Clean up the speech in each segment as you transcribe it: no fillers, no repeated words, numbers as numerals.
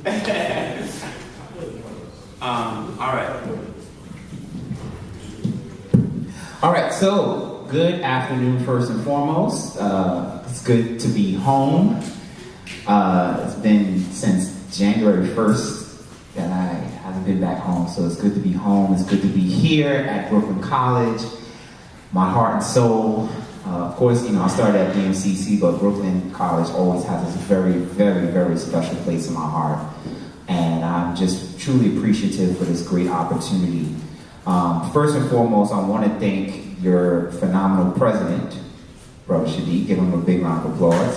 All right, so good afternoon first and foremost. It's good to be home. It's been since January 1st that I haven't been back home, so it's good to be home. It's good to be here at Brooklyn College, my heart and soul. Of course, I started at BMCC, but Brooklyn College always has this very, very, very special place in my heart. And I'm just truly appreciative for this great opportunity. First and foremost, I want to thank your phenomenal president, Brother Shadiq. Give him a big round of applause.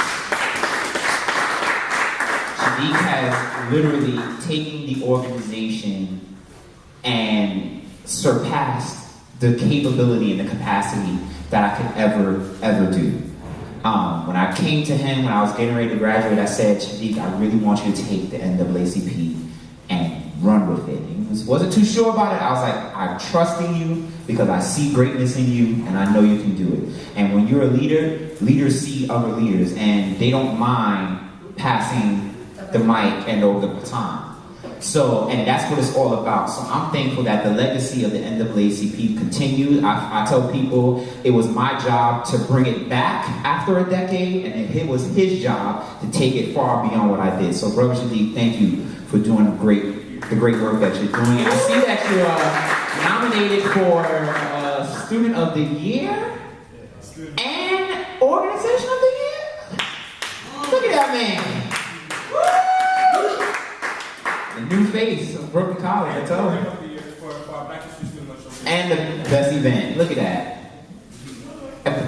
Shadiq has literally taken the organization and surpassed the capability and the capacity that I could ever do. When I came to him, when I was getting ready to graduate, I said, Shadiq, I really want you to take the NAACP and run with it. And he wasn't too sure about it. I was like, I trust in you because I see greatness in you and I know you can do it. And when you're a leader, leaders see other leaders and they don't mind passing the mic and over the baton. So, and that's what it's all about. So I'm thankful that the legacy of the NAACP continued. I tell people it was my job to bring it back after a decade, and it was his job to take it far beyond what I did. So, Brother Shadiq, thank you for doing the great work that you're doing. And I see that you're nominated for Student of the Year and Organization of the Year. Look at that man. The new face of Brooklyn College, I told you. And the best event. Look at that.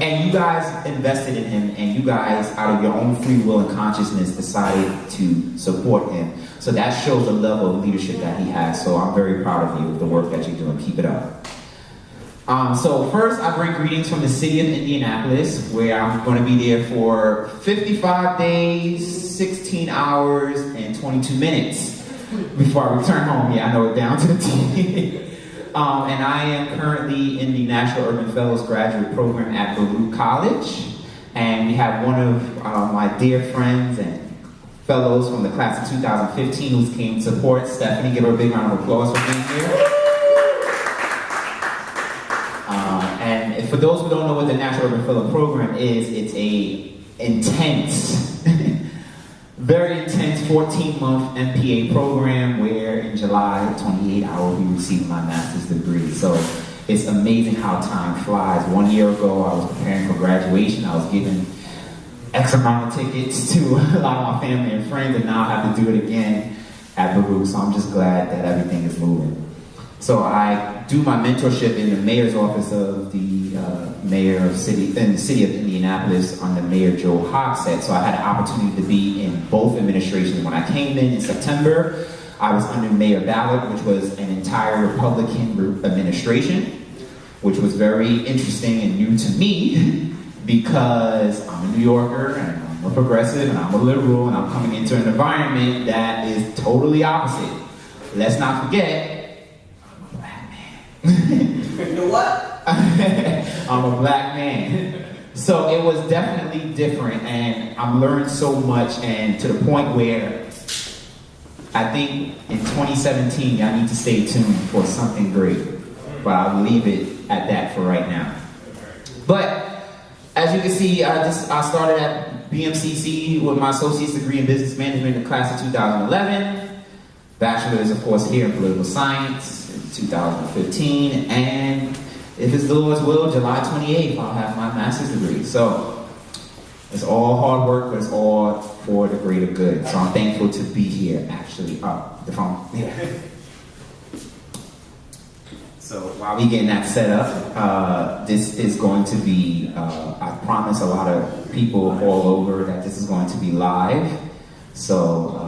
And you guys invested in him, and you guys, out of your own free will and consciousness, decided to support him. So that shows the level of leadership that he has. So I'm very proud of you, the work that you're doing. Keep it up. So first, I bring greetings from the city of Indianapolis, where I'm going to be there for 55 days, 16 hours, and 22 minutes. Before I return home, I know it down to the T. And I am currently in the National Urban Fellows Graduate Program at Baruch College. And we have one of my dear friends and fellows from the class of 2015 who came to support. Stephanie, give her a big round of applause for being here. And for those who don't know what the National Urban Fellow Program is, it's a intense, very intense 14-month MPA program where in July 28 I will be receiving my master's degree. So it's amazing how time flies. 1 year ago I was preparing for graduation. I was given X amount of tickets to a lot of my family and friends, and now I have to do it again at Baruch. So I'm just glad that everything is moving. So I do my mentorship in the mayor's office of the mayor of the city of Indianapolis under Mayor Joe Hogsett. So I had an opportunity to be in both administrations. When I came in September, I was under Mayor Ballard, which was an entire Republican administration, which was very interesting and new to me because I'm a New Yorker and I'm a progressive and I'm a liberal and I'm coming into an environment that is totally opposite. Let's not forget, You know what? I'm a black man. So it was definitely different, and I've learned so much, and to the point where I think in 2017 I need to stay tuned for something great. But I'll leave it at that for right now. But as you can see, I started at BMCC with my associate's degree in business management in the class of 2011. Bachelor's, of course, here in political science in 2015, and if it's the Lord's will, July 28th, I'll have my master's degree. So it's all hard work, but it's all for the greater good. So I'm thankful to be here, actually. The phone. Yeah. So while we getting that set up, this is going to be, I promise a lot of people all over that this is going to be live. So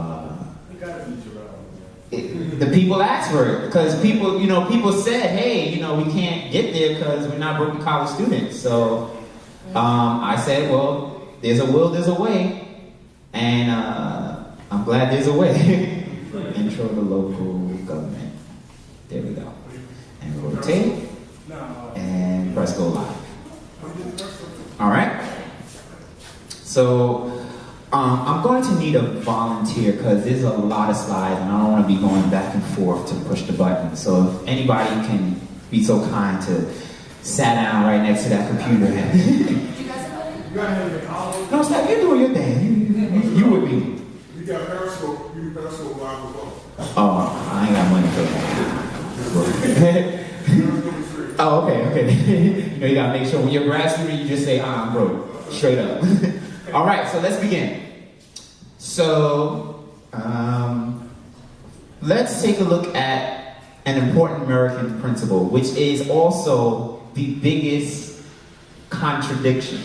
the people asked for it because people said, hey, we can't get there because we're not Brooklyn College students. So I said, well, there's a will, there's a way, and I'm glad there's a way. Intro to local government. There we go. And rotate, and press go live. All right. So I'm going to need a volunteer because there's a lot of slides and I don't want to be going back and forth to push the button. So if anybody can be so kind to sit down right next to that computer. No, stop, you're doing your thing. You with me. You got Periscope, you can Periscope live as well. Oh, I ain't got money for that. Oh, okay. You know, you gotta make sure when you're a grad student, you just say, I'm broke. Straight up. All right, so let's begin. So, let's take a look at an important American principle, which is also the biggest contradiction.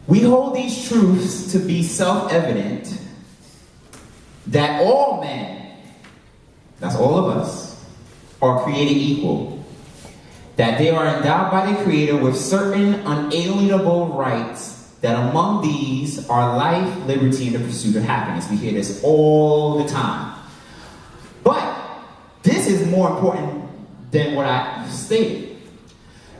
We hold these truths to be self-evident that all men, that's all of us, are created equal, that they are endowed by the Creator with certain unalienable rights, that among these are life, liberty, and the pursuit of happiness. We hear this all the time. But this is more important than what I stated.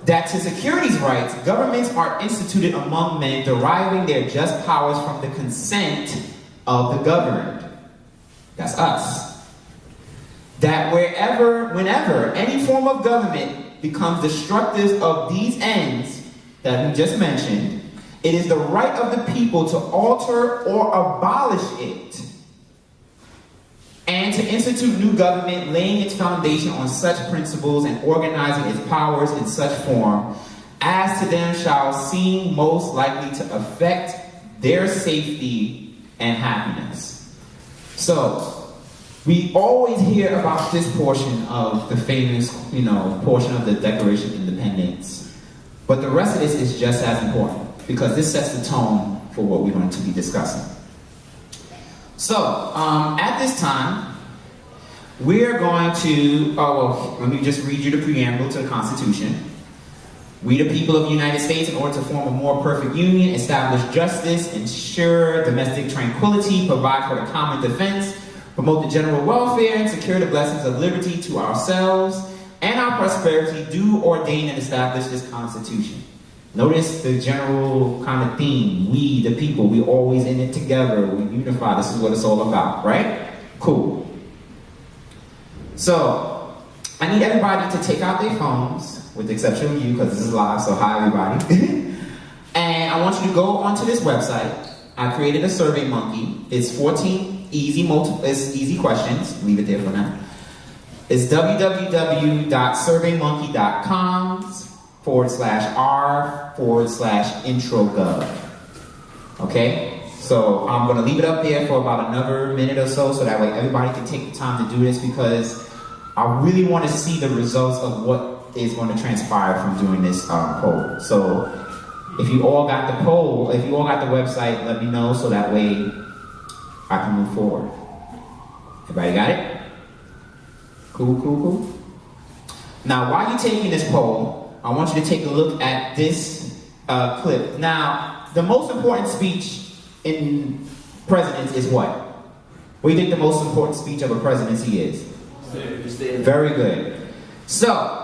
That to secure these rights, governments are instituted among men, deriving their just powers from the consent of the governed. That's us. That whenever any form of government becomes destructive of these ends that we just mentioned, it is the right of the people to alter or abolish it, and to institute new government, laying its foundation on such principles and organizing its powers in such form as to them shall seem most likely to affect their safety and happiness. So, we always hear about this portion of the famous, portion of the Declaration of Independence. But the rest of this is just as important, because this sets the tone for what we're going to be discussing. So, at this time, we're going to, let me just read you the preamble to the Constitution. We, the people of the United States, in order to form a more perfect union, establish justice, ensure domestic tranquility, provide for the common defense, promote the general welfare, and secure the blessings of liberty to ourselves and our prosperity, do ordain and establish this Constitution. Notice the general kind of theme. We, the people, we always in it together. We unify. This is what it's all about, right? Cool. So, I need everybody to take out their phones, with the exception of you, because this is live, so hi everybody. And I want you to go onto this website. I created a Survey Monkey. It's 14 easy questions. Leave it there for now. It's www.surveymonkey.com/r/introgov. Okay? So I'm going to leave it up there for about another minute or so that way everybody can take the time to do this, because I really want to see the results of what is going to transpire from doing this poll. So if you all got the poll, if you all got the website, let me know so that way I can move forward. Everybody got it? Cool. Now, while you're taking this poll, I want you to take a look at this clip. Now, the most important speech in presidents is what? What do you think the most important speech of a presidency is? Very good. So,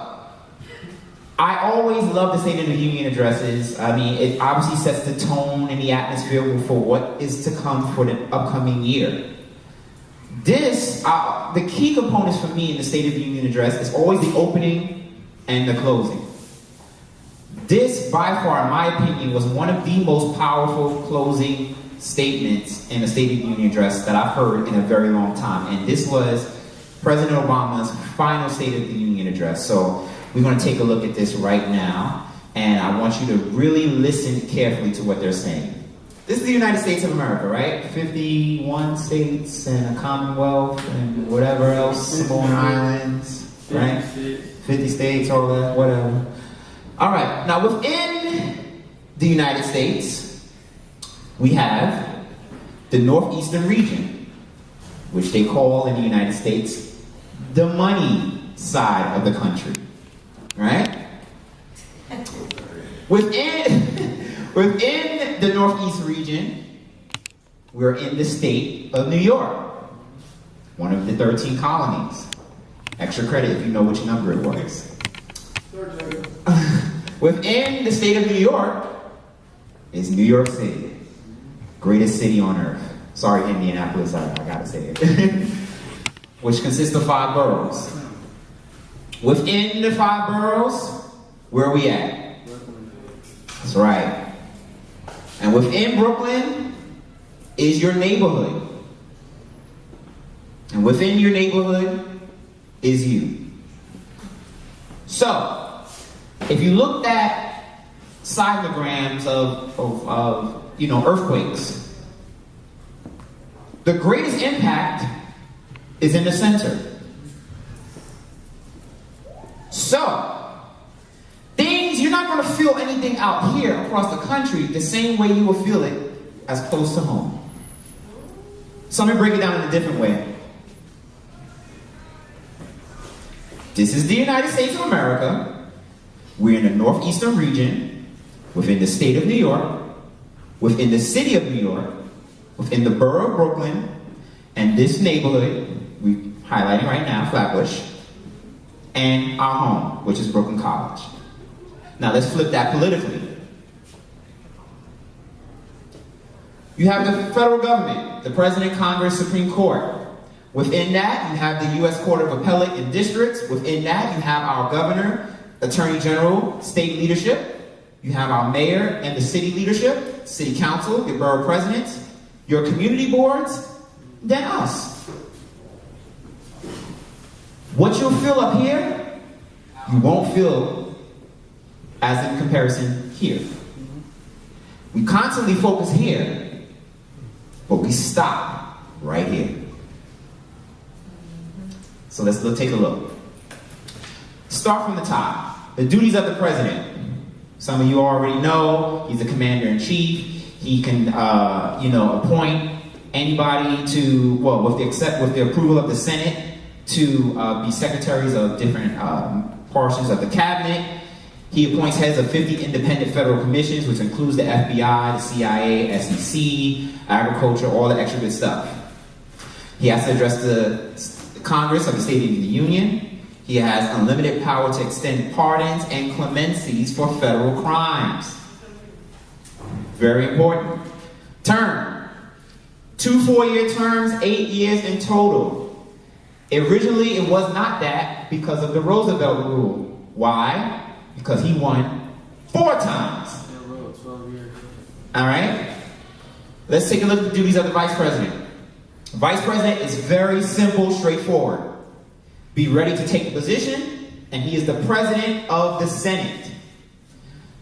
I always love the State of the Union addresses. I mean, it obviously sets the tone and the atmosphere for what is to come for the upcoming year. This, the key components for me in the State of the Union address is always the opening and the closing. This, by far, in my opinion, was one of the most powerful closing statements in the State of the Union address that I've heard in a very long time. And this was President Obama's final State of the Union address. So we're going to take a look at this right now. And I want you to really listen carefully to what they're saying. This is the United States of America, right? 51 states and a commonwealth and whatever else, Samoan Islands, right? 50 states, all that, whatever. All right, now within the United States, we have the Northeastern region, which they call in the United States the money side of the country, right? Within the Northeast region, we're in the state of New York, one of the 13 colonies. Extra credit if you know which number it was. Within the state of New York, is New York City. Greatest city on earth. Sorry, Indianapolis, I gotta say it. Which consists of 5 boroughs. Within the 5 boroughs, where are we at? That's right. And within Brooklyn is your neighborhood. And within your neighborhood is you. So, if you looked at seismograms of earthquakes, the greatest impact is in the center. So, you're not going to feel anything out here across the country the same way you will feel it as close to home. So let me break it down in a different way. This is the United States of America. We're in the northeastern region, within the state of New York, within the city of New York, within the borough of Brooklyn, and this neighborhood we're highlighting right now, Flatbush, and our home, which is Brooklyn College. Now let's flip that politically. You have the federal government, the President, Congress, Supreme Court. Within that, you have the U.S. Court of Appellate and Districts. Within that, you have our governor, attorney general, state leadership. You have our mayor and the city leadership, city council, your borough presidents, your community boards, then us. What you'll feel up here, you won't feel as in comparison here. We constantly focus here, but we stop right here. So let's take a look. Start from the top. The duties of the president. Some of you already know he's the commander-in-chief. He can, appoint anybody to, with the approval of the Senate, to be secretaries of different portions of the cabinet. He appoints heads of 50 independent federal commissions, which includes the FBI, the CIA, SEC, agriculture, all the extra good stuff. He has to address the Congress of the State of the Union. He has unlimited power to extend pardons and clemencies for federal crimes. Very important. Term. 2 4-year terms, 8 years in total. Originally, it was not that because of the Roosevelt rule. Why? Because he won 4 times. All right? Let's take a look at the duties of the vice president. The vice president is very simple, straightforward. Be ready to take the position, and he is the president of the Senate.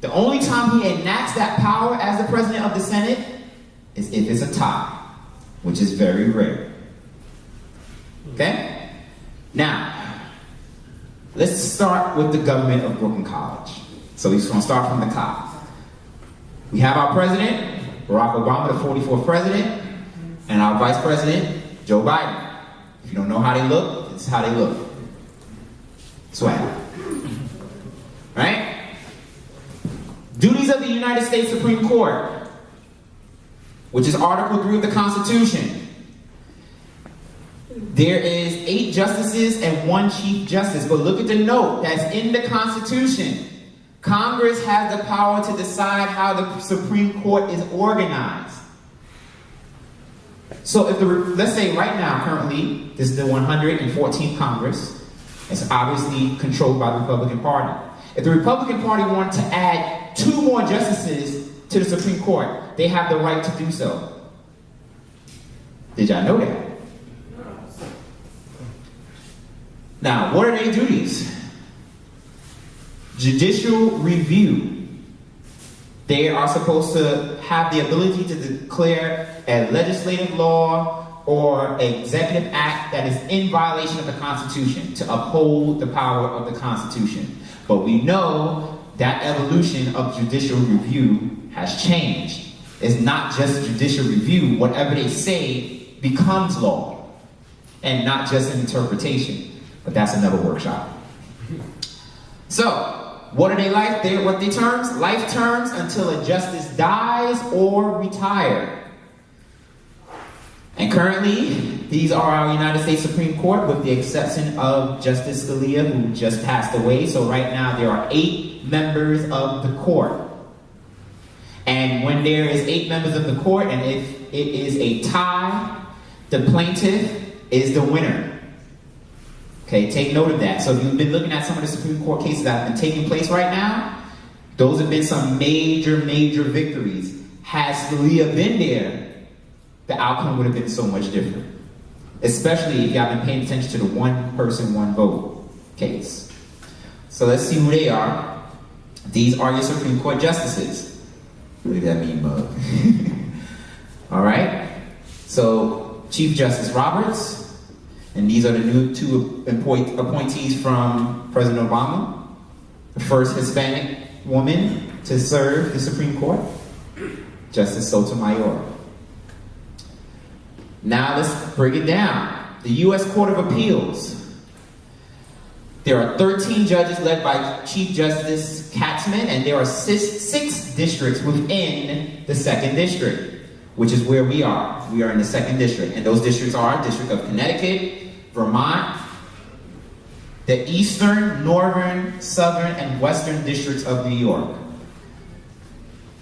The only time he enacts that power as the president of the Senate is if it's a tie, which is very rare. Okay? Now, let's start with the government of Brooklyn College. So we're just going to start from the top. We have our president, Barack Obama, the 44th president, and our vice president, Joe Biden. If you don't know how they look, this is how they look. Swag. Right? Duties of the United States Supreme Court, which is Article 3 of the Constitution. There is 8 justices and 1 chief justice, but look at the note that's in the Constitution. Congress has the power to decide how the Supreme Court is organized. So if let's say right now, currently, this is the 114th Congress. It's obviously controlled by the Republican Party. If the Republican Party wanted to add 2 more justices to the Supreme Court, they have the right to do so. Did y'all know that? Now, what are their duties? Judicial review. They are supposed to have the ability to declare a legislative law or an executive act that is in violation of the Constitution, to uphold the power of the Constitution. But we know that evolution of judicial review has changed. It's not just judicial review. Whatever they say becomes law, and not just an interpretation. But that's another workshop. So, what are they like? What they terms? Life terms until a justice dies or retire. And currently, these are our United States Supreme Court, with the exception of Justice Scalia, who just passed away. So right now, there are 8 members of the court. And when there is 8 members of the court, and if it is a tie, the plaintiff is the winner. Okay, take note of that. So if you've been looking at some of the Supreme Court cases that have been taking place right now, those have been some major, major victories. Had Scalia been there, the outcome would have been so much different. Especially if y'all been paying attention to the one person, one vote case. So let's see who they are. These are your Supreme Court justices. What does that mean, Bug? All right. So Chief Justice Roberts, and these are the new 2 appointees from President Obama. The first Hispanic woman to serve the Supreme Court, Justice Sotomayor. Now let's break it down. The U.S. Court of Appeals. There are 13 judges led by Chief Justice Katzmann, and there are 6 districts within the 2nd District, which is where we are. We are in the 2nd District, and those districts are District of Connecticut, Vermont, the Eastern, Northern, Southern, and Western districts of New York.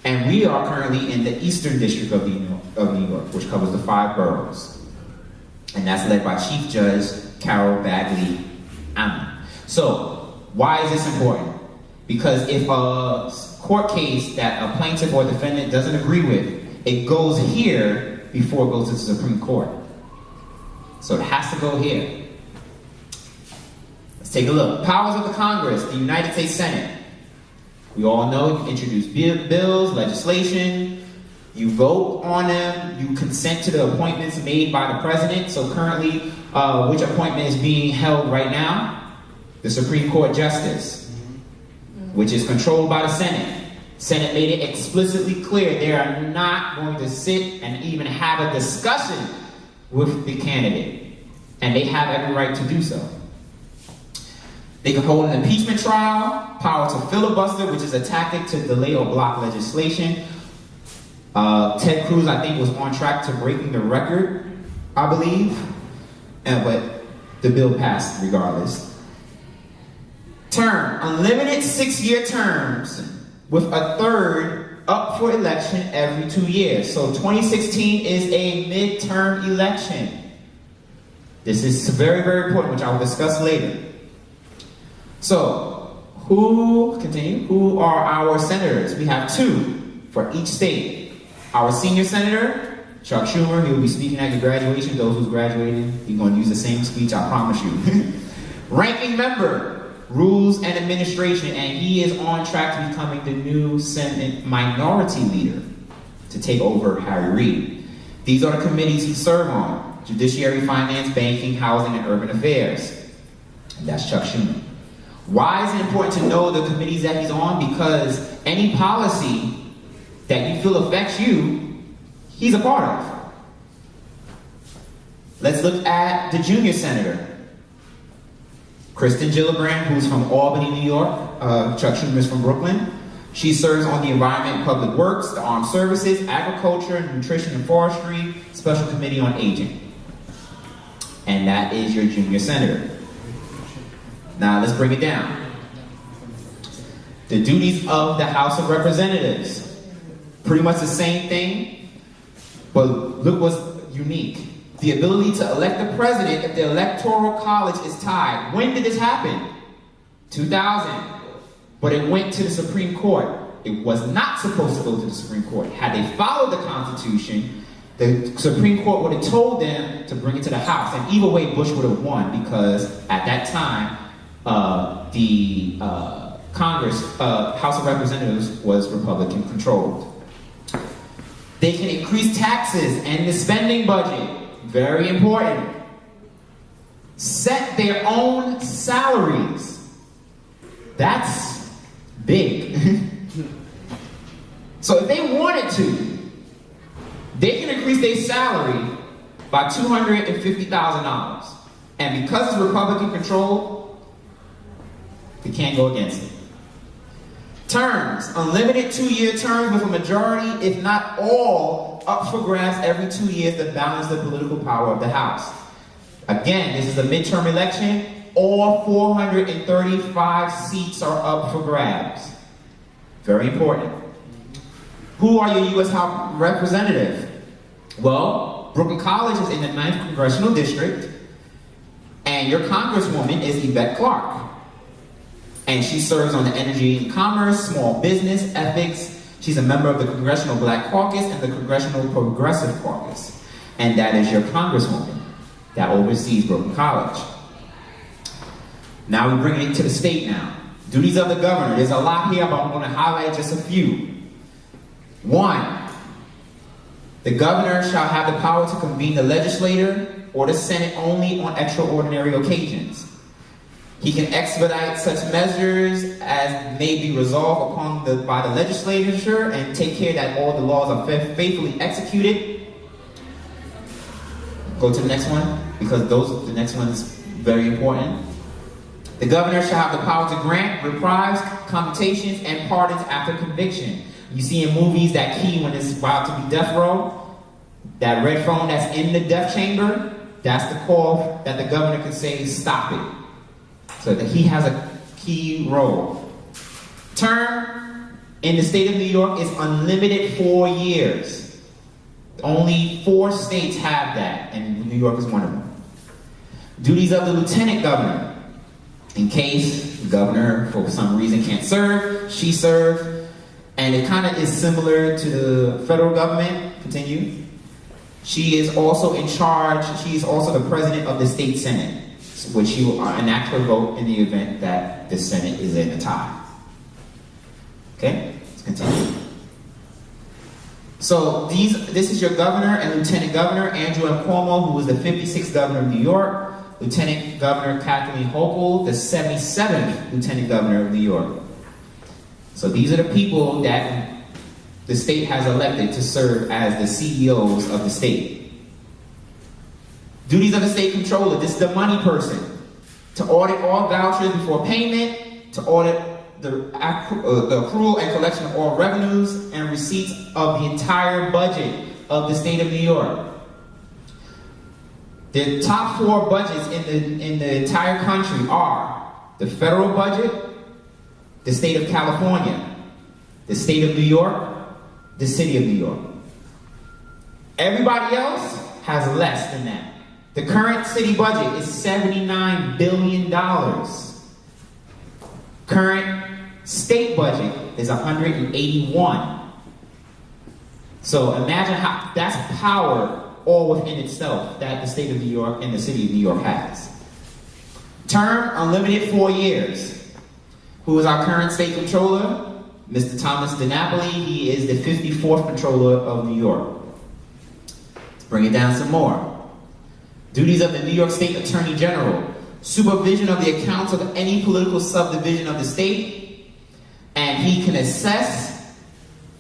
And we are currently in the Eastern District of New York, which covers the 5 boroughs. And that's led by Chief Judge Carol Bagley Ammon. So, why is this important? Because if a court case that a plaintiff or defendant doesn't agree with, it goes here before it goes to the Supreme Court. So it has to go here. Let's take a look. Powers of the Congress, the United States Senate. We all know you introduce bills, legislation, you vote on them, you consent to the appointments made by the president. So currently, which appointment is being held right now? The Supreme Court Justice, which is controlled by the Senate. Senate made it explicitly clear they are not going to sit and even have a discussion with the candidate. And they have every right to do so. They can hold an impeachment trial, power to filibuster, which is a tactic to delay or block legislation. Ted Cruz, I think, was on track to breaking the record, I believe. But the bill passed regardless. Term, unlimited 6-year terms with a third up for election every 2 years. So 2016 is a midterm election. This is very, very important, which I will discuss later. So, who are our senators? We have 2 for each state. Our senior senator, Chuck Schumer, he will be speaking at your graduation. Those who's graduating, he's going to use the same speech, I promise you. Ranking member, Rules and Administration, and he is on track to becoming the new Senate Minority Leader to take over Harry Reid. These are the committees he served on: Judiciary, Finance, Banking, Housing, and Urban Affairs. And that's Chuck Schumer. Why is it important to know the committees that he's on? Because any policy that you feel affects you, he's a part of. Let's look at the junior senator, Kristen Gillibrand, who's from Albany, New York. Chuck Schumer is from Brooklyn. She serves on the Environment and Public Works, the Armed Services, Agriculture, Nutrition and Forestry, Special Committee on Aging. And that is your junior senator. Now let's break it down. The duties of the House of Representatives. Pretty much the same thing, but look what's unique. The ability to elect the president if the Electoral College is tied. When did this happen? 2000. But it went to the Supreme Court. It was not supposed to go to the Supreme Court. Had they followed the Constitution, the Supreme Court would have told them to bring it to the House. And either way, Bush would have won, because at that time, the House of Representatives was Republican controlled. They can increase taxes and the spending budget. Very important. Set their own salaries. That's big. So if they wanted to, they can increase their salary by $250,000. And because it's Republican controlled, they can't go against it. Terms, unlimited 2-year terms with a majority, if not all, up for grabs every 2 years to balance the political power of the House. Again, this is a midterm election. All 435 seats are up for grabs. Very important. Who are your U.S. House representative? Well, Brooklyn College is in the 9th Congressional District, and your congresswoman is Yvette Clarke. And she serves on the Energy and Commerce, Small Business, Ethics. She's a member of the Congressional Black Caucus and the Congressional Progressive Caucus. And that is your congresswoman that oversees Brooklyn College. Now we bring it to the state now. Duties of the governor. There's a lot here, but I'm going to highlight just a few. 1, the governor shall have the power to convene the legislature or the Senate only on extraordinary occasions. He can expedite such measures as may be resolved by the legislature and take care that all the laws are faithfully executed. Go to the next one, because the next one is very important. The governor shall have the power to grant reprisals, commutations, and pardons after conviction. You see in movies that key when it's about to be death row, that red phone that's in the death chamber, that's the call that the governor can say, stop it. So that he has a key role. Term in the state of New York is unlimited 4 years. Only 4 states have that, and New York is one of them. Duties of the lieutenant governor. In case the governor, for some reason, can't serve, she serves. And it kind of is similar to the federal government. Continue. She is also in charge. She is also the president of the state senate, which you enact her vote in the event that the Senate is in a tie. Okay, let's continue. So this is your governor and lieutenant governor, Andrew M. Cuomo, who was the 56th governor of New York, Lieutenant Governor Kathleen Hochul, the 77th lieutenant governor of New York. So these are the people that the state has elected to serve as the CEOs of the state. Duties of the state controller. This is the money person. To audit all vouchers before payment, to audit the accrual and collection of all revenues and receipts of the entire budget of the state of New York. The top 4 budgets in the entire country are the federal budget, the state of California, the state of New York, the city of New York. Everybody else has less than that. The current city budget is $79 billion. Current state budget is $181. So imagine how that's power all within itself that the state of New York and the city of New York has. Term unlimited 4 years. Who is our current state controller? Mr. Thomas DiNapoli. He is the 54th controller of New York. Let's bring it down some more. Duties of the New York State Attorney General. Supervision of the accounts of any political subdivision of the state. And he can assess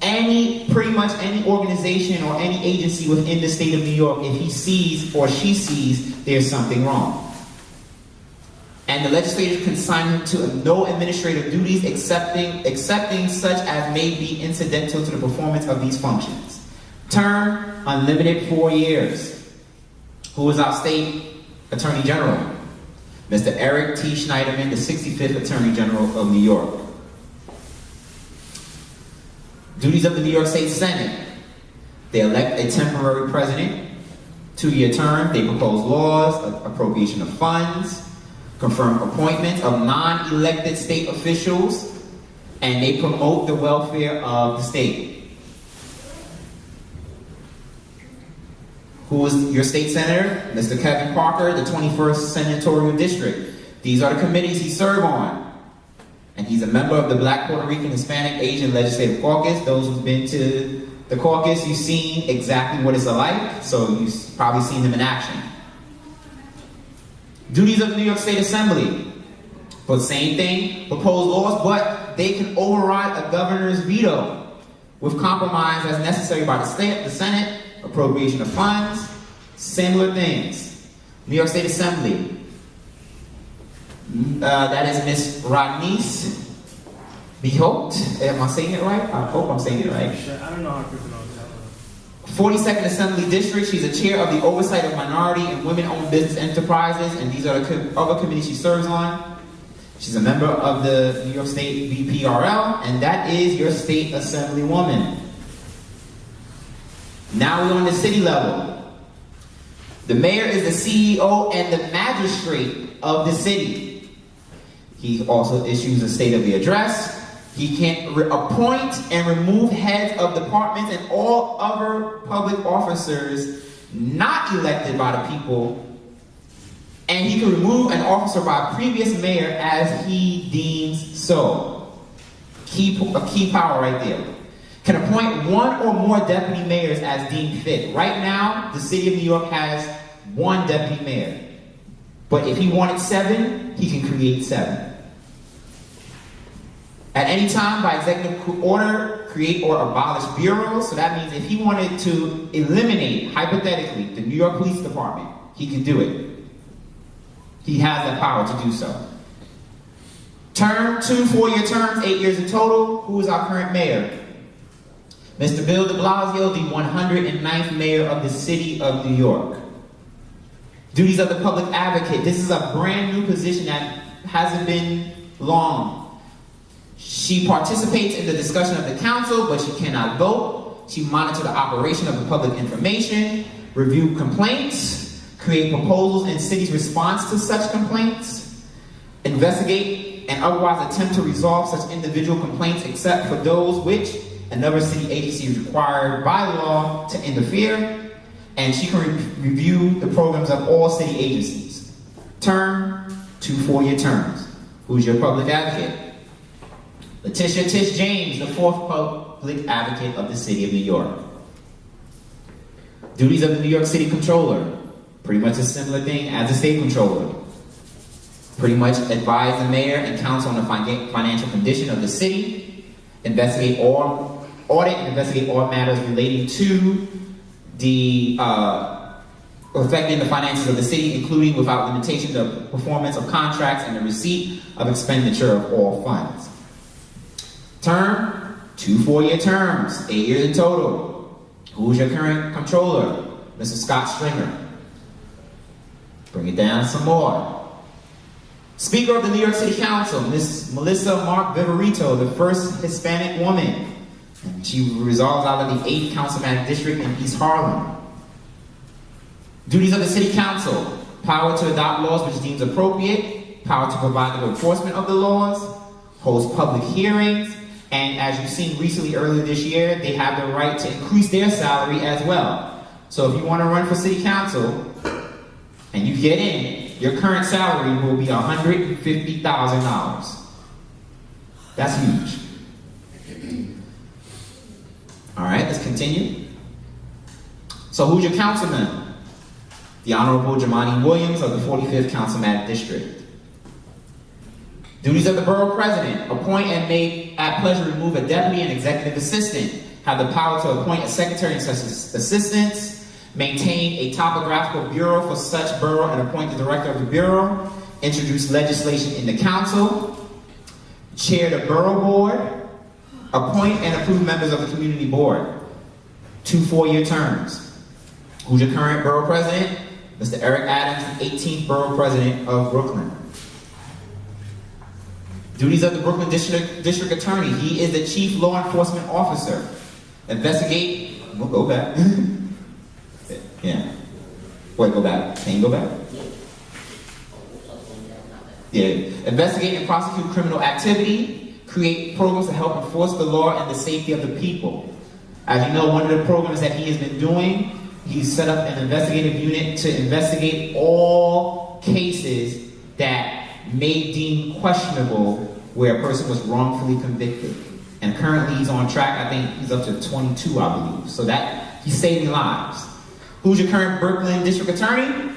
pretty much any organization or any agency within the state of New York if he sees or she sees there's something wrong. And the legislature can assign him to no administrative duties excepting such as may be incidental to the performance of these functions. Term, unlimited 4 years. Who is our state attorney general? Mr. Eric T. Schneiderman, the 65th Attorney General of New York. Duties of the New York State Senate. They elect a temporary president, 2-year term. They propose laws, appropriation of funds, confirm appointments of non-elected state officials, and they promote the welfare of the state. Who is your state senator? Mr. Kevin Parker, the 21st Senatorial District. These are the committees he serves on. And he's a member of the Black, Puerto Rican, Hispanic, Asian Legislative Caucus. Those who've been to the caucus, you've seen exactly what it's like, so you've probably seen him in action. Duties of the New York State Assembly. But same thing, propose laws, but they can override a governor's veto with compromise as necessary by the Senate, appropriation of funds, similar things. New York State Assembly. That is Miss Rodney's Beholt. Am I saying it right? I hope I'm saying it right. I don't know how to pronounce that. 42nd Assembly District. She's a chair of the Oversight of Minority and Women-Owned Business Enterprises, and these are the other committees she serves on. She's a member of the New York State BPRL, and that is your state assemblywoman. Now we're on the city level. The mayor is the CEO and the magistrate of the city. He also issues a state of the address. He can appoint and remove heads of departments and all other public officers not elected by the people. And he can remove an officer by a previous mayor as he deems so. A key power right there. Can appoint one or more deputy mayors as deemed fit. Right now, the city of New York has one deputy mayor. But if he wanted 7, he can create 7. At any time, by executive order, create or abolish bureaus. So that means if he wanted to eliminate, hypothetically, the New York Police Department, he can do it. He has that power to do so. Term, 2 4-year terms, 8 years in total. Who is our current mayor? Mr. Bill de Blasio, the 109th mayor of the city of New York. Duties of the public advocate. This is a brand new position that hasn't been long. She participates in the discussion of the council, but she cannot vote. She monitors the operation of the public information, review complaints, create proposals and city's response to such complaints, investigate and otherwise attempt to resolve such individual complaints except for those which another city agency is required by law to interfere, and she can review the programs of all city agencies. Term, 2 4-year terms. Who's your public advocate? Letitia Tish James, the 4th public advocate of the city of New York. Duties of the New York City Controller. Pretty much a similar thing as the state controller. Pretty much advise the mayor and council on the financial condition of the city, audit and investigate all matters relating to the affecting the finances of the city, including without limitation the performance of contracts and the receipt of expenditure of all funds. Term, 2 4-year terms, 8 years in total. Who's your current controller? Mr. Scott Stringer. Bring it down some more. Speaker of the New York City Council, Ms. Melissa Mark Viverito, the first Hispanic woman. She resolves out of the 8th Councilman District in East Harlem. Duties of the City Council. Power to adopt laws which deems appropriate. Power to provide the enforcement of the laws. Host public hearings. And as you've seen recently earlier this year, they have the right to increase their salary as well. So if you want to run for City Council and you get in, your current salary will be $150,000. That's huge. All right, let's continue. So who's your councilman? The Honorable Jamani Williams of the 45th Councilman District. Duties of the Borough President. Appoint and may at pleasure remove a deputy and executive assistant. Have the power to appoint a secretary and such assistants. Maintain a topographical bureau for such borough and appoint the director of the bureau. Introduce legislation in the council. Chair the borough board. Appoint and approve members of the community board. 2 4-year terms. Who's your current borough president? Mr. Eric Adams, the 18th borough president of Brooklyn. Duties of the Brooklyn District Attorney. He is the chief law enforcement officer. Investigate. We'll go back. Yeah. Wait, go back. Can you go back? Yeah. Investigate and prosecute criminal activity. Create programs to help enforce the law and the safety of the people. As you know, one of the programs that he has been doing, he's set up an investigative unit to investigate all cases that may deem questionable where a person was wrongfully convicted. And currently he's on track, I think he's up to 22, I believe. So that, he's saving lives. Who's your current Brooklyn District Attorney?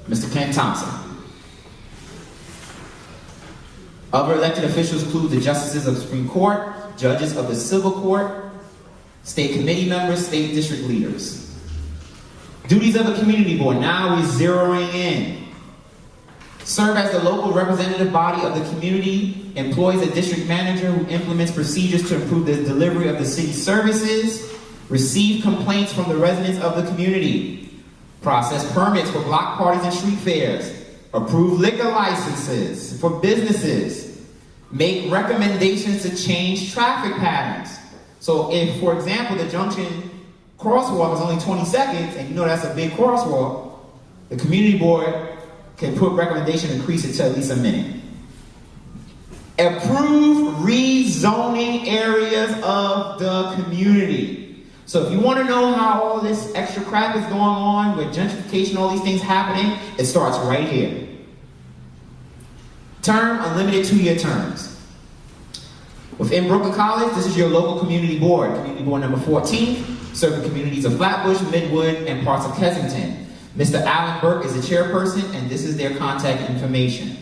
Mr. Ken Thompson. Other elected officials include the justices of the Supreme Court, judges of the Civil Court, state committee members, state district leaders. Duties of the community board. Now we're zeroing in. Serve as the local representative body of the community, employs a district manager who implements procedures to improve the delivery of the city's services, receive complaints from the residents of the community, process permits for block parties and street fairs, approve liquor licenses for businesses, make recommendations to change traffic patterns. So if, for example, the junction crosswalk is only 20 seconds, and you know that's a big crosswalk, the community board can put recommendation and increase it to at least a minute. Approve rezoning areas of the community. So if you want to know how all this extra crap is going on with gentrification, all these things happening, it starts right here. Term, unlimited 2-year terms. Within Brooklyn College, this is your local community board number 14, serving communities of Flatbush, Midwood, and parts of Kensington. Mr. Alan Burke is the chairperson, and this is their contact information.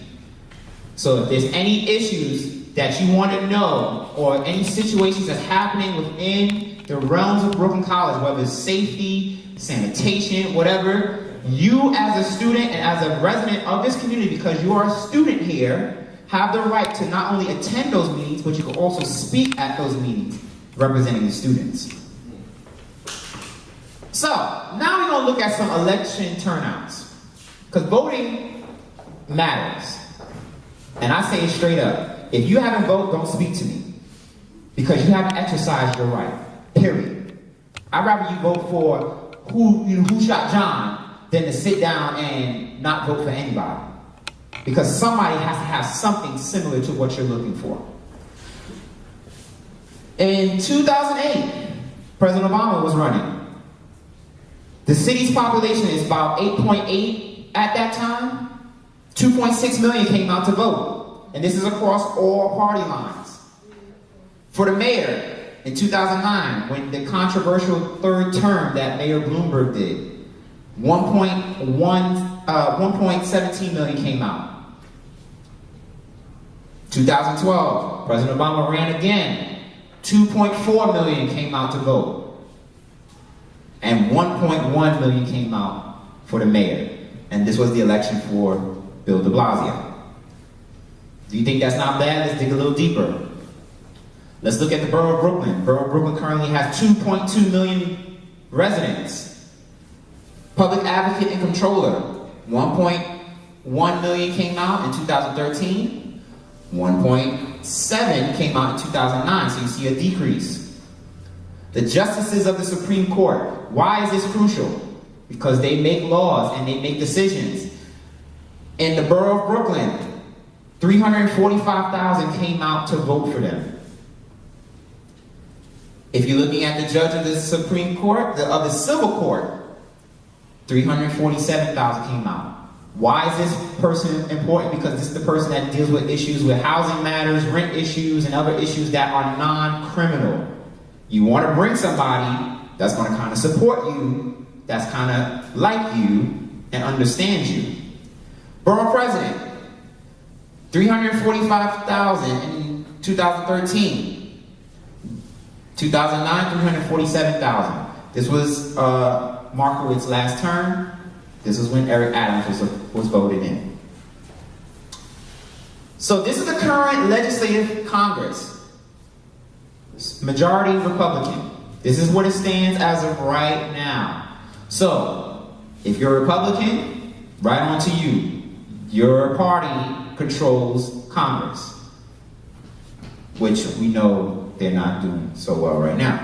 So if there's any issues that you want to know, or any situations that's happening within the realms of Brooklyn College, whether it's safety, sanitation, whatever, you as a student and as a resident of this community, because you are a student here, have the right to not only attend those meetings, but you can also speak at those meetings representing the students. So, now we're going to look at some election turnouts. Because voting matters. And I say it straight up. If you haven't voted, don't speak to me. Because you haven't exercised your right. Period. I'd rather you vote for who shot John than to sit down and not vote for anybody. Because somebody has to have something similar to what you're looking for. In 2008, President Obama was running. The city's population is about 8.8 at that time. 2.6 million came out to vote. And this is across all party lines. For the mayor, in 2009, when the controversial third term that Mayor Bloomberg did, 1.17 million came out. 2012, President Obama ran again. 2.4 million came out to vote. And 1.1 million came out for the mayor. And this was the election for Bill de Blasio. Do you think that's not bad? Let's dig a little deeper. Let's look at the borough of Brooklyn. Borough of Brooklyn currently has 2.2 million residents. Public advocate and controller, 1.1 million came out in 2013. 1.7 came out in 2009, so you see a decrease. The justices of the Supreme Court, why is this crucial? Because they make laws and they make decisions. In the borough of Brooklyn, 345,000 came out to vote for them. If you're looking at the judge of the Supreme Court, of the Civil Court, 347,000 came out. Why is this person important? Because this is the person that deals with issues with housing matters, rent issues, and other issues that are non-criminal. You want to bring somebody that's going to kind of support you, that's kind of like you, and understand you. Borough president, 345,000 in 2013. 2009, 347,000. This was Markowitz's last term. This is when Eric Adams was voted in. So this is the current legislative Congress. Majority Republican. This is what it stands as of right now. So, if you're a Republican, right on to you. Your party controls Congress, which we know they're not doing so well right now.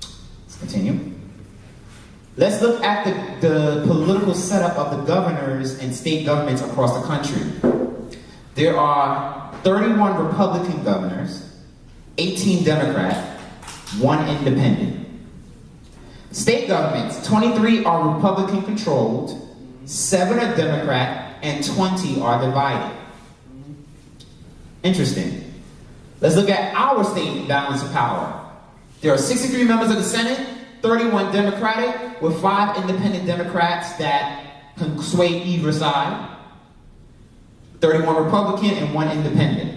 Let's continue. Let's look at the political setup of the governors and state governments across the country. There are 31 Republican governors, 18 Democrat, 1 independent. State governments, 23 are Republican controlled, 7 are Democrat, and 20 are divided. Interesting. Let's look at our state balance of power. There are 63 members of the Senate, 31 Democratic, with 5 independent Democrats that can sway either side, 31 Republican, and 1 independent.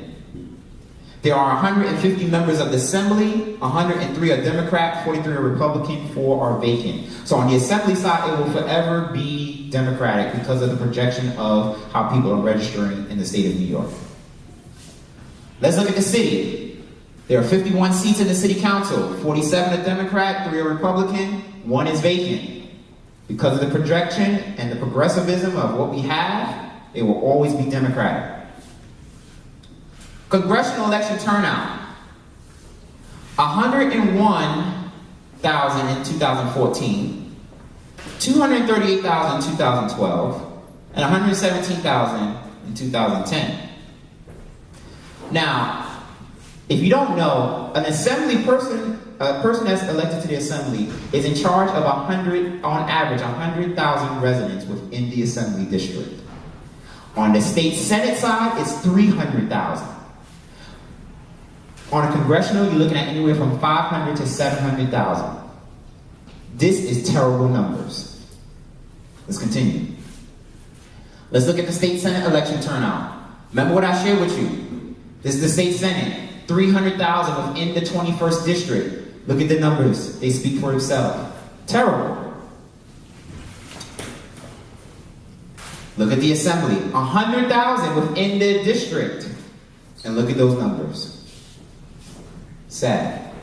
There are 150 members of the Assembly, 103 are Democrat, 43 are Republican, 4 are vacant. So on the Assembly side, it will forever be Democratic because of the projection of how people are registering in the state of New York. Let's look at the city. There are 51 seats in the city council, 47 are Democrat, 3 are Republican, 1 is vacant. Because of the projection and the progressivism of what we have, it will always be Democratic. Congressional election turnout. 101 in 2014, 238,000 in 2012, and 117,000 in 2010. Now, if you don't know, an assembly person, a person that's elected to the assembly is in charge of on average, 100,000 residents within the assembly district. On the state senate side, it's 300,000. On a congressional, you're looking at anywhere from 500 to 700,000. This is terrible numbers. Let's continue. Let's look at the state senate election turnout. Remember what I shared with you. This is the state senate, 300,000 within the 21st district. Look at the numbers. They speak for themselves. Terrible. Look at the assembly, 100,000 within the district. And look at those numbers. Sad.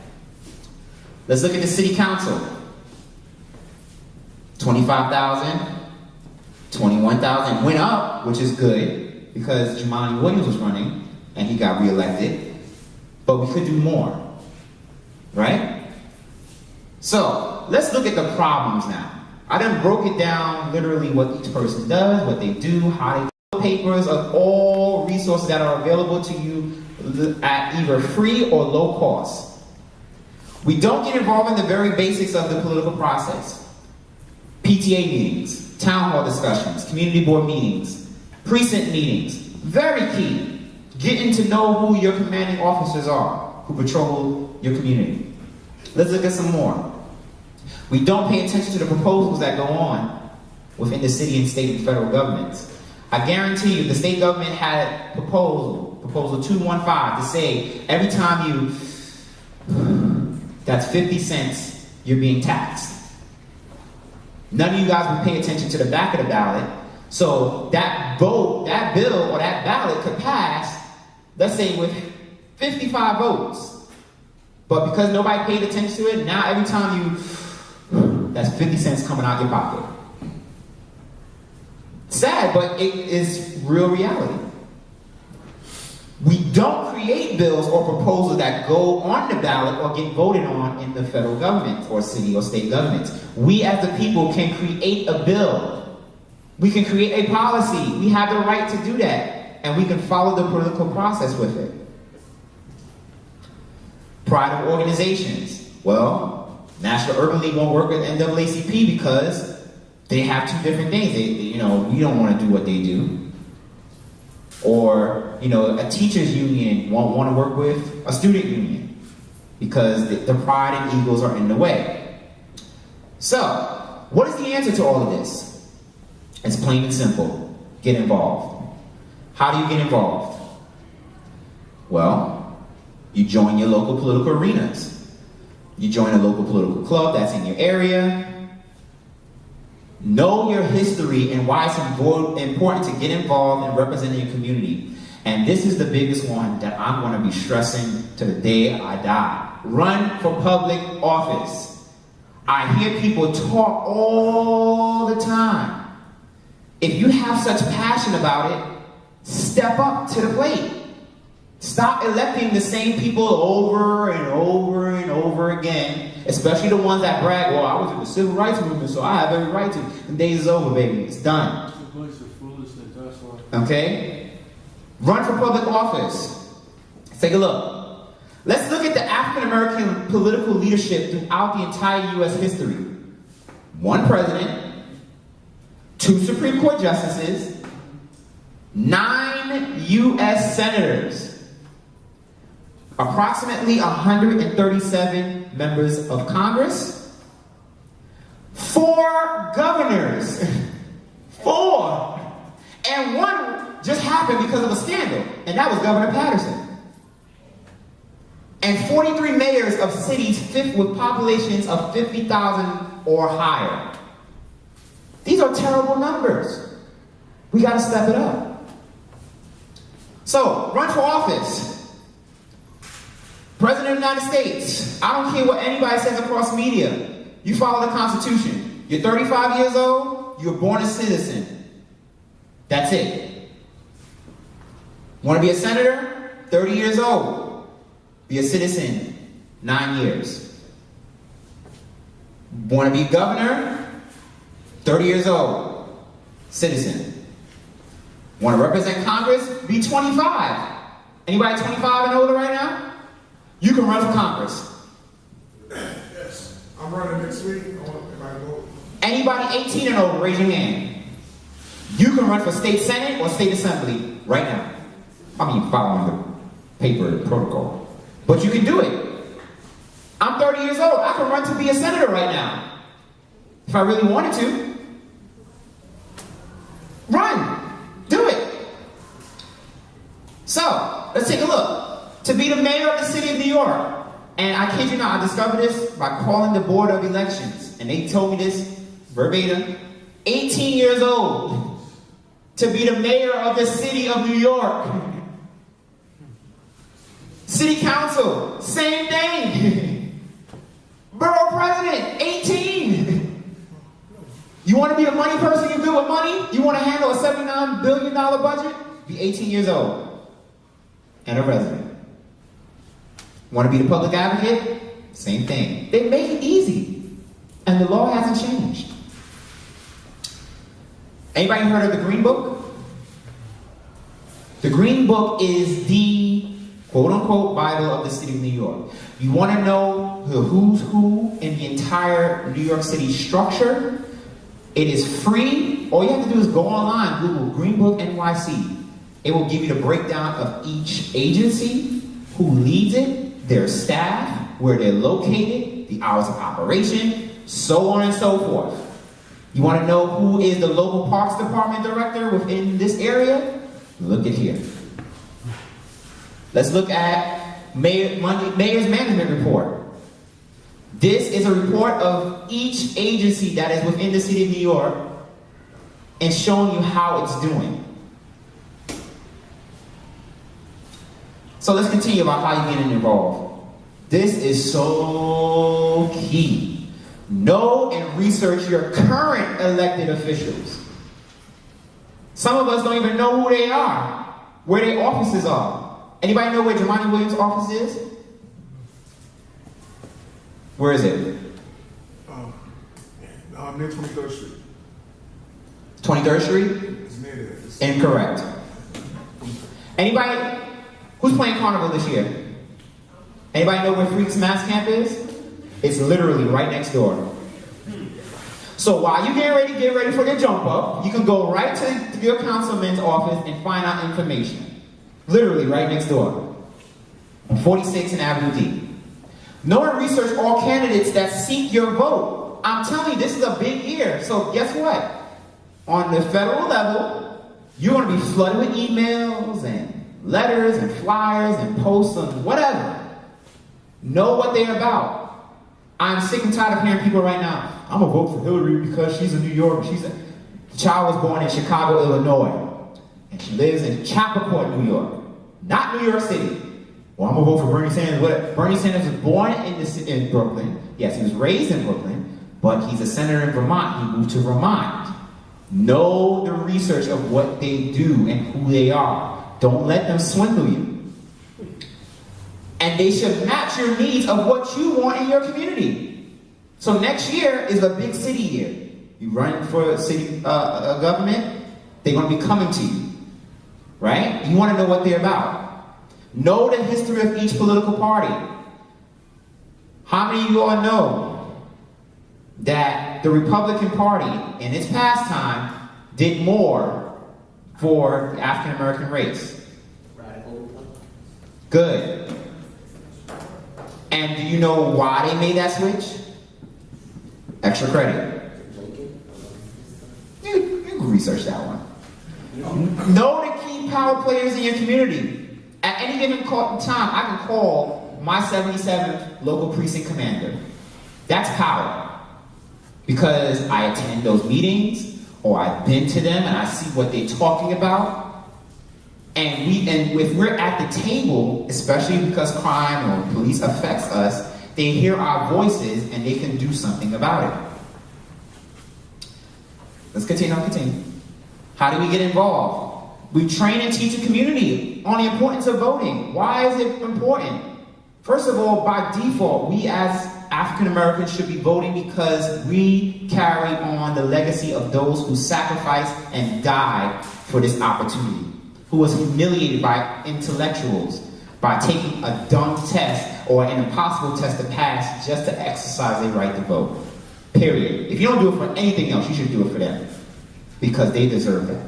Let's look at the city council. 25,000, 21,000, went up, which is good, because Jamell Williams was running, and he got reelected. But we could do more, right? So, let's look at the problems now. I done broke it down, literally what each person does, what they do, how they fill papers of all resources that are available to you at either free or low cost. We don't get involved in the very basics of the political process. PTA meetings, town hall discussions, community board meetings, precinct meetings, very key. Getting to know who your commanding officers are, who patrol your community. Let's look at some more. We don't pay attention to the proposals that go on within the city and state and federal governments. I guarantee you, the state government had proposal 215, to say every time that's 50 cents, you're being taxed. None of you guys would pay attention to the back of the ballot. So that vote, that bill, or that ballot could pass, let's say with 55 votes. But because nobody paid attention to it, now every time that's 50 cents coming out your pocket. Sad, but it is real reality. We don't create bills or proposals that go on the ballot or get voted on in the federal government or city or state governments. We as the people can create a bill. We can create a policy. We have the right to do that. And we can follow the political process with it. Pride of organizations. Well, National Urban League won't work with NAACP because they have two different things. We don't want to do what they do. Or, a teachers union won't want to work with a student union because the pride and egos are in the way. So, what is the answer to all of this? It's plain and simple. Get involved. How do you get involved? Well, you join your local political arenas. You join a local political club that's in your area. Know your history and why it's important to get involved in representing your community. And this is the biggest one that I'm going to be stressing to the day I die. Run for public office. I hear people talk all the time. If you have such passion about it, step up to the plate. Stop electing the same people over and over and over again, especially the ones that brag, well, I was in the civil rights movement, so I have every right to. The days is over, baby. It's done. Okay? Run for public office. Let's take a look. Let's look at the African American political leadership throughout the entire U.S. history. One president, 2 Supreme Court justices, 9 U.S. senators, approximately 137 members of Congress, 4 governors, 4, and one just happened because of a scandal, and that was Governor Patterson, and 43 mayors of cities with populations of 50,000 or higher. These are terrible numbers. We got to step it up. So, run for office. President of the United States, I don't care what anybody says across media. You follow the Constitution. You're 35 years old, you're born a citizen. That's it. Want to be a senator? 30 years old. Be a citizen, 9 years. Want to be governor? 30 years old. Citizen. Want to represent Congress? Be 25. Anybody 25 and older right now? You can run for Congress. Yes. I'm running next week. I want everybody to vote. Anybody 18 and over, raise your hand. You can run for state senate or state assembly right now. I mean, following the paper protocol. But you can do it. I'm 30 years old. I can run to be a senator right now. If I really wanted to. Run. Do it. So, let's take a look. To be the mayor of the city of New York, and I kid you not, I discovered this by calling the Board of Elections, and they told me this verbatim. 18 years old to be the mayor of the city of New York. City council, same thing. Borough president, 18. You want to be a money person, you're good with money? You want to handle a $79 billion budget? Be 18 years old. And a resident. Want to be the public advocate? Same thing. They make it easy. And the law hasn't changed. Anybody heard of the Green Book? The Green Book is the quote-unquote Bible of the city of New York. You want to know the who's who in the entire New York City structure? It is free. All you have to do is go online, Google Green Book NYC. It will give you the breakdown of each agency, who leads it, their staff, where they're located, the hours of operation, so on and so forth. You want to know who is the local parks department director within this area? Look at here. Let's look at Mayor's Management Report. This is a report of each agency that is within the city of New York and showing you how it's doing. So let's continue about how you're getting involved. This is so key. Know and research your current elected officials. Some of us don't even know who they are, where their offices are. Anybody know where Jamell Williams' office is? Where is it? Near 23rd Street. 23rd Street? It's near there. It's Incorrect. Anybody? Who's playing Carnival this year? Anybody know where Freaks Mass Camp is? It's literally right next door. So while you get ready for your jump up, you can go right to your councilman's office and find out information. Literally right next door. On 46th and Avenue D. Know and research all candidates that seek your vote. I'm telling you, this is a big year. So guess what? On the federal level, you're going to be flooded with emails and letters and flyers and posts and whatever. Know what they're about. I'm sick and tired of hearing people right now, I'm going to vote for Hillary because she's a New Yorker. The child was born in Chicago, Illinois. And she lives in Chappaqua, New York. Not New York City. Well, I'm going to vote for Bernie Sanders. What? Bernie Sanders was born in Brooklyn. Yes, he was raised in Brooklyn, but he's a senator in Vermont. He moved to Vermont. Know the research of what they do and who they are. Don't let them swindle you. And they should match your needs of what you want in your community. So next year is a big city year. You run for city government, they're going to be coming to you. Right? You want to know what they're about. Know the history of each political party. How many of you all know that the Republican Party in its past time did more for the African American race? Good. And do you know why they made that switch? Extra credit. You can research that one. Know the key power players in your community. At any given time, I can call my 77th local precinct commander. That's power. Because I attend those meetings, or I've been to them and I see what they're talking about. And if we're at the table, especially because crime or police affects us, they hear our voices and they can do something about it. Let's continue. How do we get involved? We train and teach the community on the importance of voting. Why is it important? First of all, by default, we as African Americans should be voting because we carry on the legacy of those who sacrificed and died for this opportunity, who was humiliated by intellectuals by taking a dumb test or an impossible test to pass just to exercise their right to vote. Period. If you don't do it for anything else, you should do it for them, because they deserve that.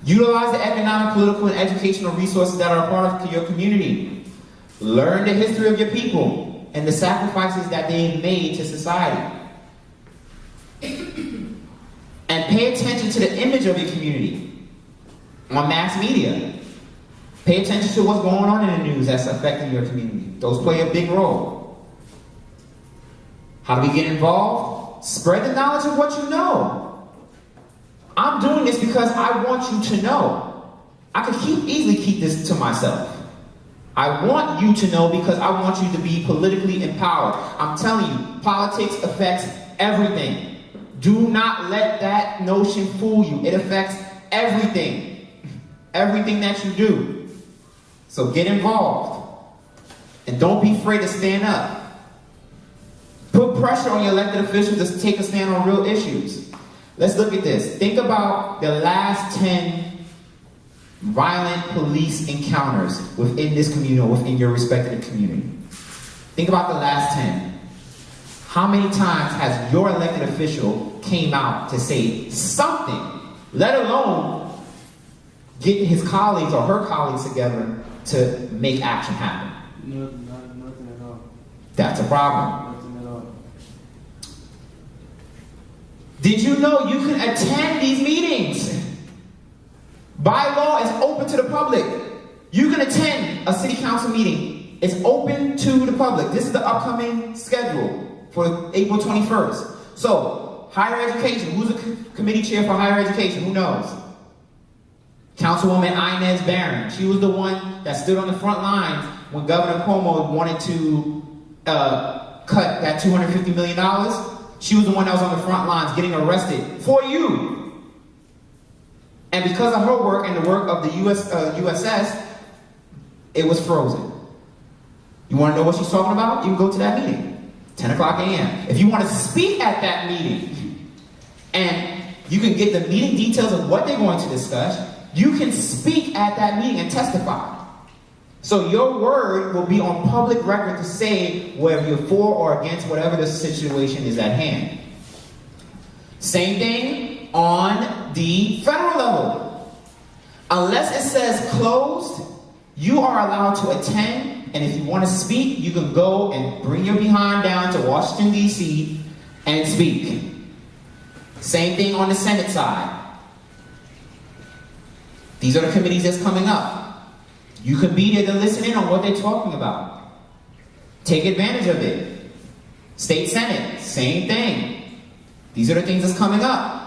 Utilize the economic, political, and educational resources that are a part of your community. Learn the history of your people and the sacrifices that they made to society. And pay attention to the image of your community on mass media. Pay attention to what's going on in the news that's affecting your community. Those play a big role. How do we get involved? Spread the knowledge of what you know. I'm doing this because I want you to know. I could easily keep this to myself. I want you to know because I want you to be politically empowered. I'm telling you, politics affects everything. Do not let that notion fool you. It affects everything. Everything that you do. So get involved. And don't be afraid to stand up. Put pressure on your elected officials to take a stand on real issues. Let's look at this. Think about the last 10 violent police encounters within this community or within your respective community. Think about the last 10. How many times has your elected official came out to say something, let alone get his colleagues or her colleagues together to make action happen? Nothing at all. That's a problem. Nothing at all. Did you know you can attend these meetings? By law, it's open to the public. You can attend a city council meeting. It's open to the public. This is the upcoming schedule for April 21st. So, higher education. Who's the committee chair for higher education? Who knows? Councilwoman Inez Barron. She was the one that stood on the front lines when Governor Cuomo wanted to cut that $250 million. She was the one that was on the front lines getting arrested for you. And because of her work and the work of the USS, it was frozen. You want to know what she's talking about? You can go to that meeting, 10 o'clock a.m. If you want to speak at that meeting, and you can get the meeting details of what they're going to discuss, you can speak at that meeting and testify. So your word will be on public record to say whether you're for or against whatever the situation is at hand. Same thing on the federal level. Unless it says closed, you are allowed to attend, and if you want to speak, you can go and bring your behind down to Washington, D.C. and speak. Same thing on the Senate side. These are the committees that's coming up. You can be there to listen in on what they're talking about. Take advantage of it. State Senate, same thing. These are the things that's coming up.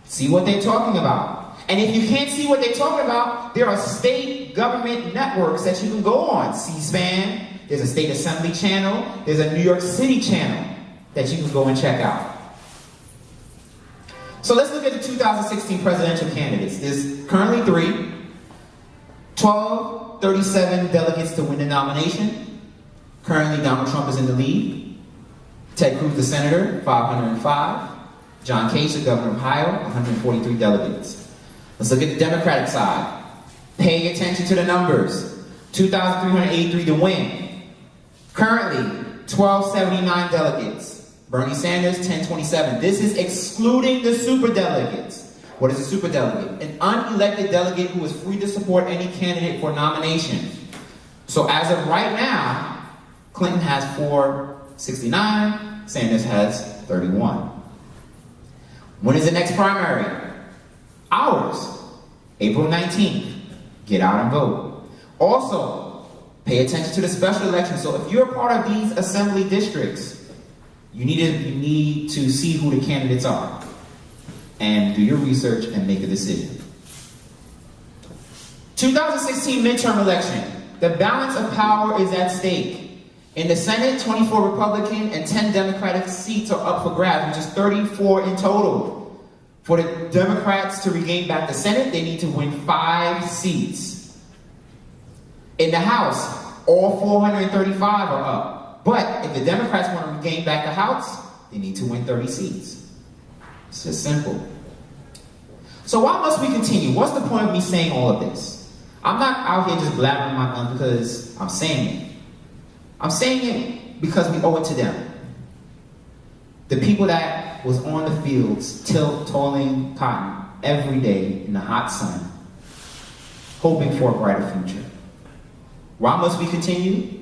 See what they're talking about. And if you can't see what they're talking about, there are state government networks that you can go on. C-SPAN, there's a state assembly channel, there's a New York City channel that you can go and check out. So let's look at the 2016 presidential candidates. There's currently 3. 37 delegates to win the nomination. Currently, Donald Trump is in the lead. Ted Cruz, the senator, 505. John Kasich, the governor of Ohio, 143 delegates. Let's look at the Democratic side. Pay attention to the numbers. 2,383 to win. Currently, 1,279 delegates. Bernie Sanders, 1,027. This is excluding the superdelegates. What is a superdelegate? An unelected delegate who is free to support any candidate for nomination. So as of right now, Clinton has 469, Sanders has 31. When is the next primary? Ours, April 19th. Get out and vote. Also, pay attention to the special election. So if you're a part of these assembly districts, you need to see who the candidates are. And do your research and make a decision. 2016 midterm election. The balance of power is at stake. In the Senate, 24 Republican and 10 Democratic seats are up for grabs, which is 34 in total. For the Democrats to regain back the Senate, they need to win 5 seats. In the House, all 435 are up. But if the Democrats want to regain back the House, they need to win 30 seats. It's just simple. So why must we continue? What's the point of me saying all of this? I'm not out here just blabbering my gun because I'm saying it. I'm saying it because we owe it to them. The people that was on the fields toiling cotton every day in the hot sun, hoping for a brighter future. Why must we continue?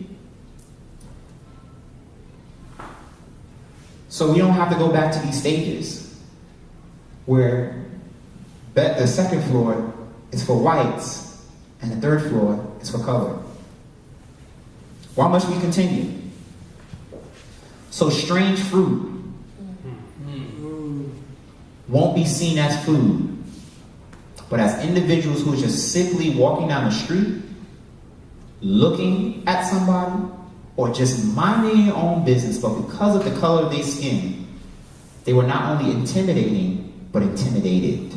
So we don't have to go back to these stages where the second floor is for whites and the third floor is for color. Why must we continue? So strange fruit won't be seen as food, but as individuals who are just simply walking down the street, looking at somebody, or just minding their own business, but because of the color of their skin, they were not only intimidating, but intimidated.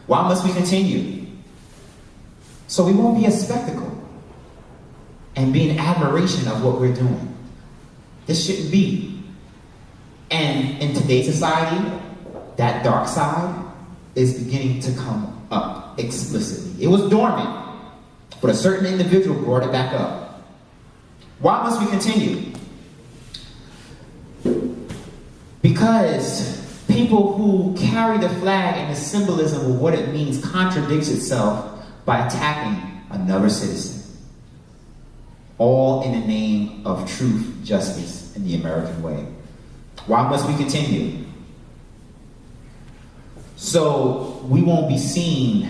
Why must we continue? So we won't be a spectacle and be an admiration of what we're doing. This shouldn't be. And in today's society, that dark side is beginning to come up explicitly. It was dormant, but a certain individual brought it back up. Why must we continue? Because people who carry the flag and the symbolism of what it means contradicts itself by attacking another citizen. All in the name of truth, justice, and the American way. Why must we continue? So we won't be seen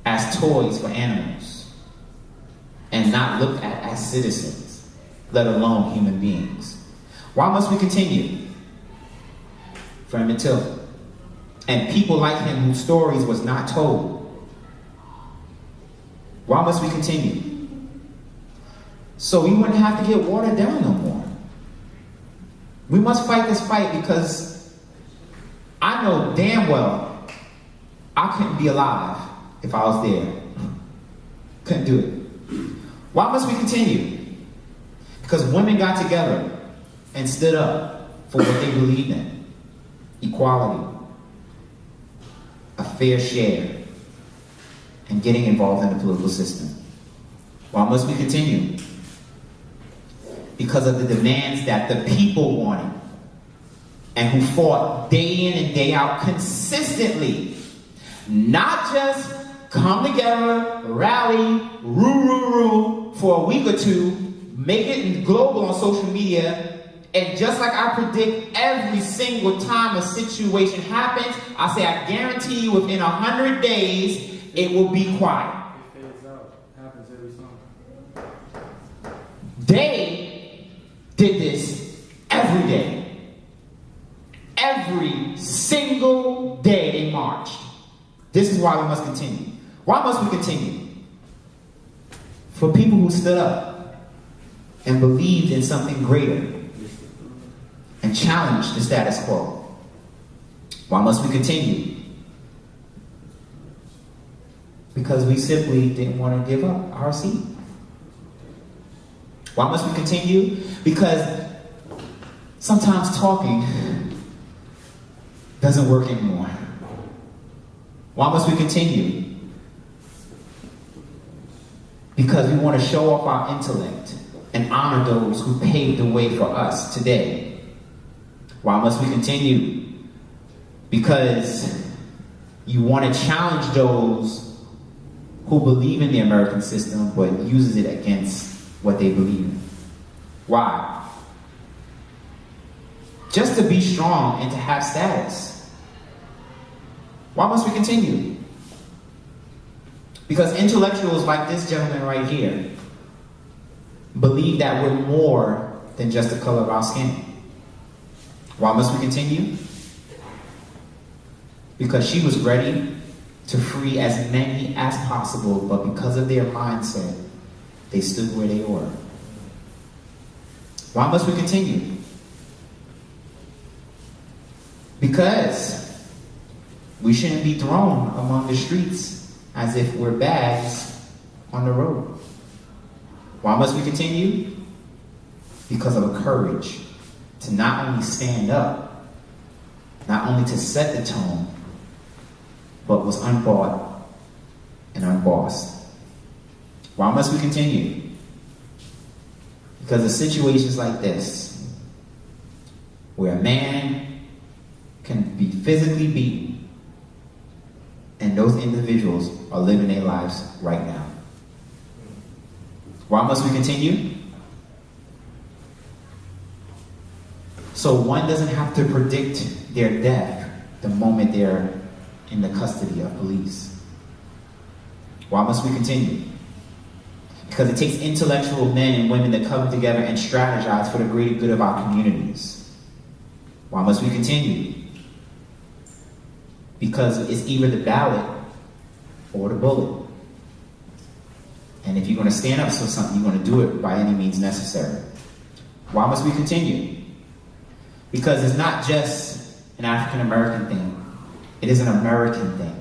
as toys for animals and not looked at as citizens, let alone human beings. Why must we continue? Friend Matilda. And people like him whose stories was not told. Why must we continue? So we wouldn't have to get watered down no more. We must fight this fight because I know damn well I couldn't be alive if I was there. Couldn't do it. Why must we continue? Because women got together and stood up for what they believed in. Equality, a fair share, and getting involved in the political system. Why must we continue? Because of the demands that the people wanted and who fought day in and day out consistently. Not just come together, rally, roo for a week or two, make it global on social media, and just like I predict every single time a situation happens, I say I guarantee you within 100 days, it will be quiet. It fades out. Happens every summer. They did this every day. Every single day they marched. This is why we must continue. Why must we continue? For people who stood up and believed in something greater and challenged the status quo. Why must we continue? Because we simply didn't want to give up our seat. Why must we continue? Because sometimes talking doesn't work anymore. Why must we continue? Because we want to show off our intellect and honor those who paved the way for us today. Why must we continue? Because you want to challenge those who believe in the American system but uses it against what they believe in. Why? Just to be strong and to have status. Why must we continue? Because intellectuals like this gentleman right here believe that we're more than just the color of our skin. Why must we continue? Because she was ready to free as many as possible, but because of their mindset, they stood where they were. Why must we continue? Because we shouldn't be thrown among the streets as if we're bags on the road. Why must we continue? because of a courage to not only stand up, not only to set the tone, but was unbought and unbossed. Why must we continue? Because of situations like this, where a man can be physically beaten, and those individuals are living their lives right now. Why must we continue? So one doesn't have to predict their death the moment they're in the custody of police. Why must we continue? Because it takes intellectual men and women to come together and strategize for the greater good of our communities. Why must we continue? Because it's either the ballot or the bullet. And if you're going to stand up for something, you're going to do it by any means necessary. Why must we continue? Because it's not just an African American thing. It is an American thing.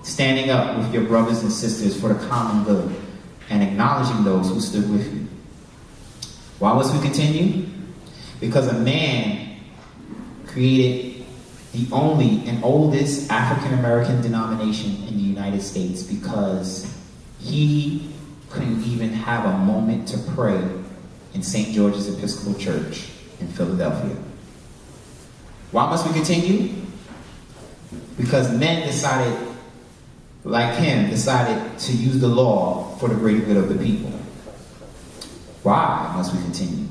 Standing up with your brothers and sisters for the common good and acknowledging those who stood with you. Why must we continue? Because a man created the only and oldest African American denomination in the United States because he couldn't even have a moment to pray in St. George's Episcopal Church in Philadelphia. Why must we continue? Because men decided, like him, decided to use the law for the greater good of the people. Why must we continue?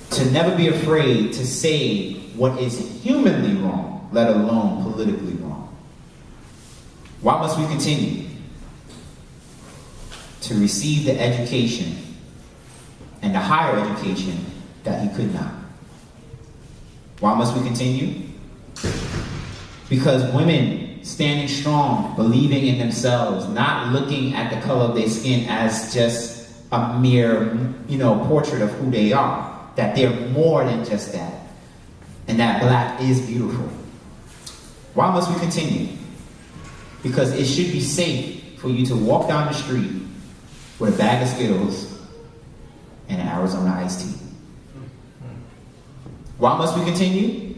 To never be afraid to say what is humanly wrong, let alone politically wrong. Why must we continue? To receive the education and the higher education that he could not. Why must we continue? Because women standing strong, believing in themselves, not looking at the color of their skin as just a mere, portrait of who they are. That they're more than just that. And that black is beautiful. Why must we continue? Because it should be safe for you to walk down the street with a bag of Skittles and an Arizona iced tea. Why must we continue?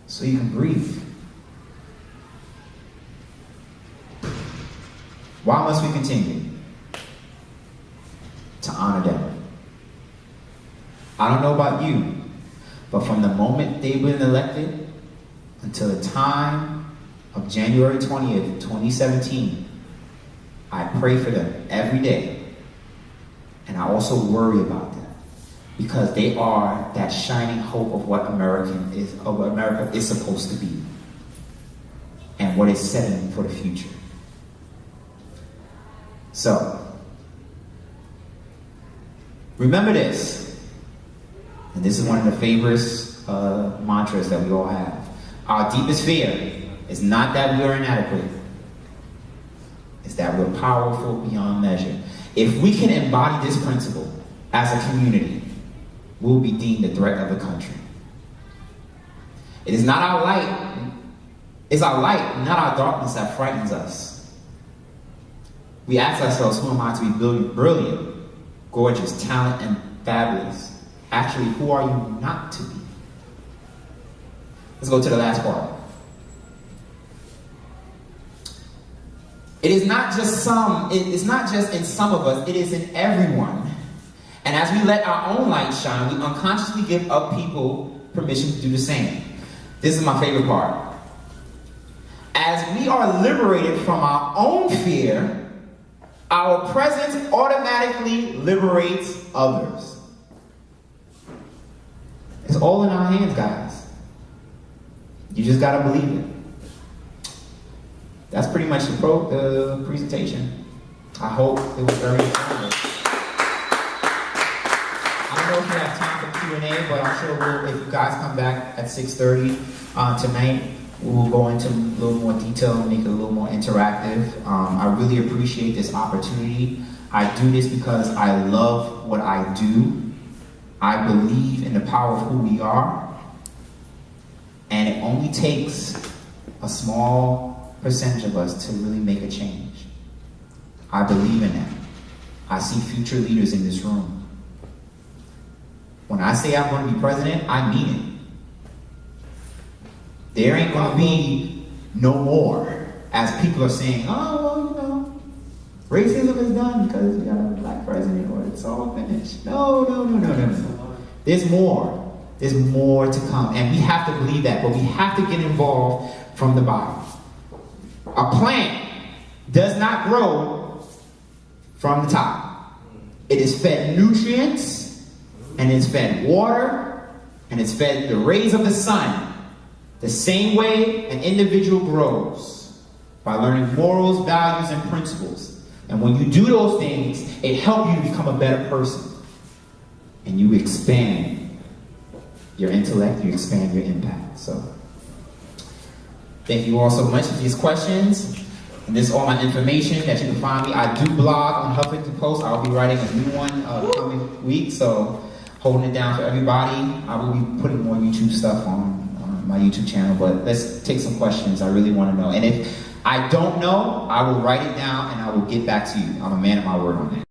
So you can breathe. Why must we continue? To honor them. I don't know about you, but from the moment they've been elected until the time of January 20th, 2017, I pray for them every day. And I also worry about them because they are that shining hope of what America is supposed to be and what is setting for the future. So, remember this, and this is one of the favorite mantras that we all have. Our deepest fear is not that we are inadequate. It's that we're powerful beyond measure. If we can embody this principle as a community, we'll be deemed a threat of the country. It is not our light, it's our light, not our darkness that frightens us. We ask ourselves, who am I to be brilliant, gorgeous, talented, and fabulous? Actually, who are you not to be? Let's go to the last part. It's not just in some of us, it is in everyone. And as we let our own light shine, we unconsciously give other people permission to do the same. This is my favorite part. As we are liberated from our own fear, our presence automatically liberates others. It's all in our hands, guys. You just gotta believe it. That's pretty much the presentation. I hope it was very informative. I don't know if we have time for Q&A, but I'm sure if you guys come back at 6:30 tonight, we'll go into a little more detail and make it a little more interactive. I really appreciate this opportunity. I do this because I love what I do. I believe in the power of who we are. And it only takes a small percentage of us to really make a change. I believe in that. I see future leaders in this room. When I say I'm going to be president, I mean it. There ain't going to be no more, as people are saying, oh, well, you know, racism is done because we got a black president or it's all finished. No. There's more. There's more to come. And we have to believe that, but we have to get involved from the bottom. A plant does not grow from the top. It is fed nutrients, and it's fed water, and it's fed the rays of the sun. The same way an individual grows, by learning morals, values, and principles. And when you do those things, it helps you to become a better person. And you expand your intellect, you expand your impact. So, thank you all so much for these questions. And this is all my information that you can find me. I do blog on Huffington Post. I'll be writing a new one coming week, so holding it down for everybody. I will be putting more YouTube stuff on my YouTube channel, but let's take some questions. I really want to know. And if I don't know, I will write it down and I will get back to you. I'm a man of my word on that.